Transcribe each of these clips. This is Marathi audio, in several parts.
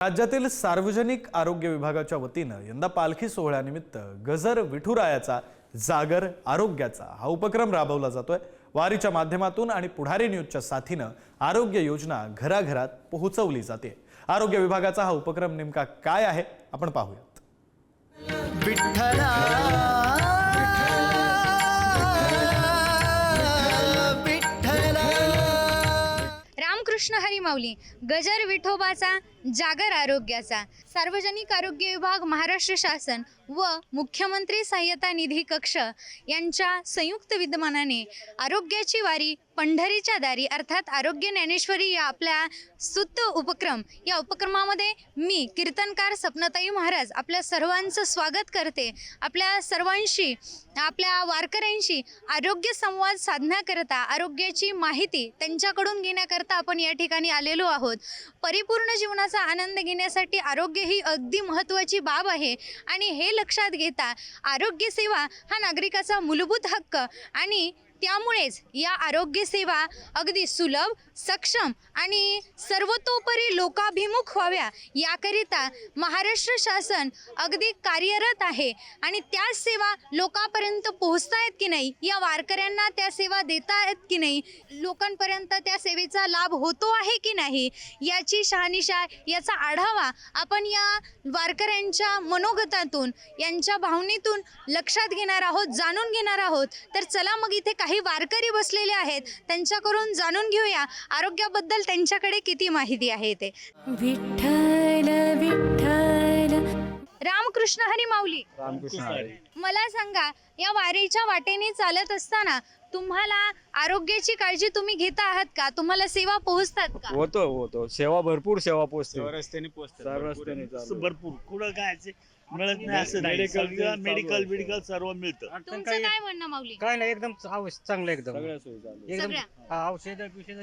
राज्यातील सार्वजनिक आरोग्य विभागाच्या वतीनं यंदा पालखी सोहळ्यानिमित्त गजर विठुरायाचा जागर आरोग्याचा हा उपक्रम राबवला जातोय। वारीच्या माध्यमातून आणि पुढारी न्यूजच्या साथीनं आरोग्य योजना घराघरात पोहोचवली जाते। आरोग्य विभागाचा हा उपक्रम नेमका काय आहे आपण पाहूयात। रामकृष्ण हरी माऊली गजर विठोबाचा जागर आरोग्याचा सार्वजनिक आरोग्य विभाग महाराष्ट्र शासन व मुख्यमंत्री सहाय्यता निधी कक्ष यांच्या संयुक्त विद्यमानाने आरोग्याची वारी पंढरीच्या दारी अर्थात आरोग्य ज्ञानेश्वरी या आपल्या स्तुत्य उपक्रम या उपक्रमामध्ये मी कीर्तनकार सपनाताई महाराज आपल्या सर्वांचं स्वागत करते। आपल्या सर्वांशी आपल्या वारकऱ्यांशी आरोग्य संवाद साधण्याकरता आरोग्याची माहिती त्यांच्याकडून घेण्याकरता आपण या ठिकाणी आलेलो आहोत। परिपूर्ण जीवनाचा आनंद घेण्यासाठी आरोग्य ही अगदी महत्त्वाची बाब आहे आणि हे लक्षात घेता आरोग्य सेवा हा नागरिकाचा मूलभूत हक्क आणि त्यामुळेच या आरोग्य सेवा अगदी सुलभ सक्षम आणि सर्वतोपरी लोकाभिमुख व्हाव्या याकरिता महाराष्ट्र शासन अगदी कार्यरत आहे आणि त्या सेवा लोकांपर्यंत पोहोचतायत की नाही, या वारकऱ्यांना त्या सेवा देता आहेत की नाही, लोकांपर्यंत त्या सेवेचा लाभ होतो आहे की नाही याची शहानिशा याचा आढावा आपण या वारकऱ्यांच्या मनोगतातून यांच्या भावनेतून लक्षात घेणार आहोत, जाणून घेणार आहोत। तर चला मग इथे काही वारकरी बसलेले आहेत त्यांच्याकडून जाणून घेऊया आरोग्याबद्दल त्यांच्याकडे किती माहिती आहे ते। विठ्ठल विठ्ठल रामकृष्ण हरी माऊली। रामकृष्ण हरी। मला सांगा, या वारीच्या वाटेने चालत असताना तुम्हाला आरोग्याची काळजी तुम्ही घेता आहात का? तुम्हाला सेवा पोहोचतात का? होतो सेवा भरपूर सेवा पोहोचते रस्त्याने पोहोचते भरपूर कुठं काय मिळत नाही असं नाही, मेडिकल सर्व मिळतं। तुमचं काय म्हणणं माऊली? काय नाही, एकदम चांगलं एकदम सगळ्या सोयी चालू एकदम सगळ्या औषध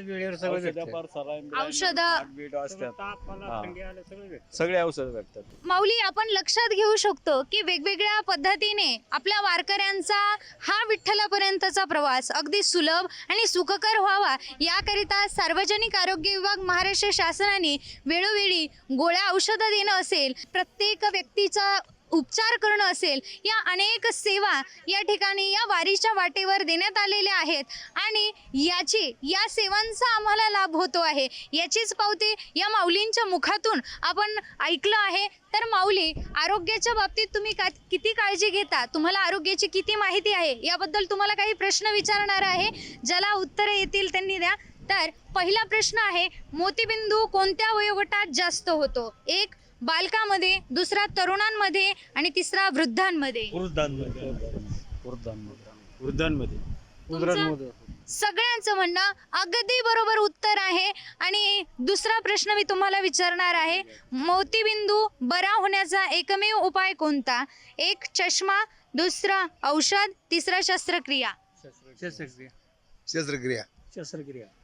वेळेवर सगळं भेटतं. औषधं ताप आला, थंडी आलं, सगळं भेटतं. सगळे औषध भेटतात। माऊली, आपण लक्षात घेऊ शकतो की वेगवेगळ्या पद्धतीने आपल्या वारकऱ्यांचा हा विठ्ठलापर्यंतचा प्रवास अगदी सुलभ आणि सुखकर व्हावा याकरिता सार्वजनिक आरोग्य विभाग महाराष्ट्र शासनाने वेळोवेळी गोळ्या औषधं देणं असेल, प्रत्येक व्यक्तीचा उपचार करणं असेल, या अनेक सेवा या ठिकाणी या वारीच्या वाटेवर देण्यात आलेल्या आहेत आणि या सेवांचा आम्हाला लाभ होतो आहे याचीच पावती या माऊलींच्या मुखातून आपण ऐकलं आहे। तर माऊली, आरोग्याच्या बाबतीत तुम्ही किती काळजी घेता, तुम्हाला आरोग्याची किती माहिती आहे याबद्दल तुम्हाला काही प्रश्न विचारणार आहे, ज्याला उत्तरे येतील त्यांनी द्या। तर पहिला प्रश्न आहे, मोतीबिंदू कोणत्या वयोगटात जास्त होतो? एक बालकामध्ये, दुसरा तरुणांमध्ये आणि तिसरा वृद्धांमध्ये। वृद्धांमध्ये सगळ्यांचं म्हणणं अगदी बरोबर उत्तर आहे। आणि दुसरा प्रश्न मी तुम्हाला विचारणार आहे, मोतीबिंदू बरा होण्याचा एकमेव उपाय कोणता? एक चष्मा, दुसरा औषध, तिसरा शस्त्रक्रिया। शस्त्रक्रिया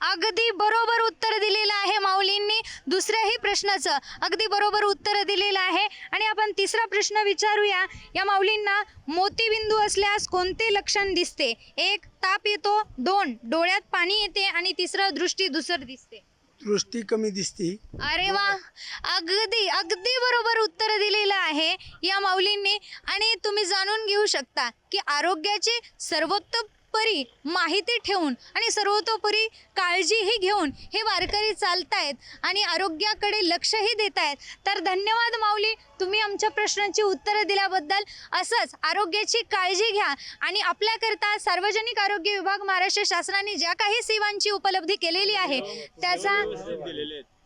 अगदी बरोबर उत्तर दिलेलं आहे माऊलींनी। दुसऱ्याही प्रश्नाचं अगदी बरोबर उत्तर दिलेलं आहे। आणि आपण तिसरा प्रश्न विचारूया या माऊलींना, मोतीबिंदू असल्यास कोणते लक्षण दिसते? एक ताप येतो, दोन डोळ्यात पाणी येते आणि तिसरं दृष्टी दुसर दिसते। दृष्टी कमी दिसते। अरे वा, अगदी अगदी बरोबर उत्तर दिलेलं आहे या माऊलींनी। आणि तुम्ही जाणून घेऊ शकता की आरोग्याची सर्वोत्तम माहिती ठेवून आणि सर्वतोपरी काळजीही घेऊन हे वारकरी चालतायत आणि आरोग्याकडे लक्षही देत आहेत। तर धन्यवाद माऊली, तुम्ही आमच्या प्रश्नांची उत्तरं दिल्याबद्दल। असंच आरोग्याची काळजी घ्या आणि आपल्याकरता सार्वजनिक आरोग्य विभाग महाराष्ट्र शासनाने ज्या काही सेवांची उपलब्धी केलेली आहे त्याचा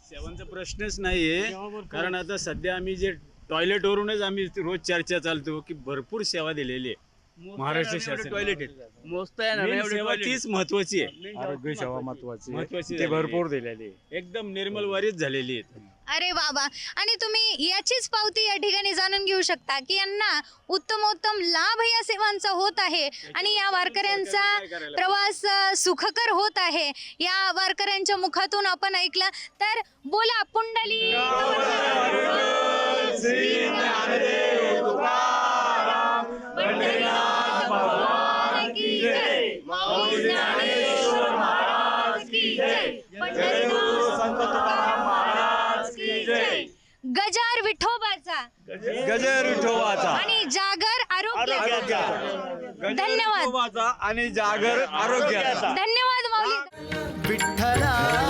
सेवांचा प्रश्नच नाहीये, कारण आता सध्या आम्ही जे टॉयलेटवरूनच आम्ही रोज चर्चा चालतो की भरपूर सेवा दिलेली आहे महाराष्ट्र शासन। टॉयलेट तीच महत्वाची आहे, आरोग्य सेवा महत्वाची ते भरपूर दिलेली आहे, एकदम निर्मल वारीच झालेली आहे। अरे बाबा, आणि तुम्ही याचीच पावती या ठिकाणी जाणून घेऊ शकता की यांना उत्तमोत्तम लाभ या सेवांचा होत आहे आणि या वारकऱ्यांचा प्रवास सुखकर होत आहे। या वारकऱ्यांच्या मुखातून आपण ऐकलं। तर बोला पुंडली महाराज की जय। गजर गजर विठोबाचा गजर विठोबाचा आणि जागर आरोग्याचा. धन्यवाद आणि जागर आरोग्याचा. धन्यवाद माऊली. विठ्ठला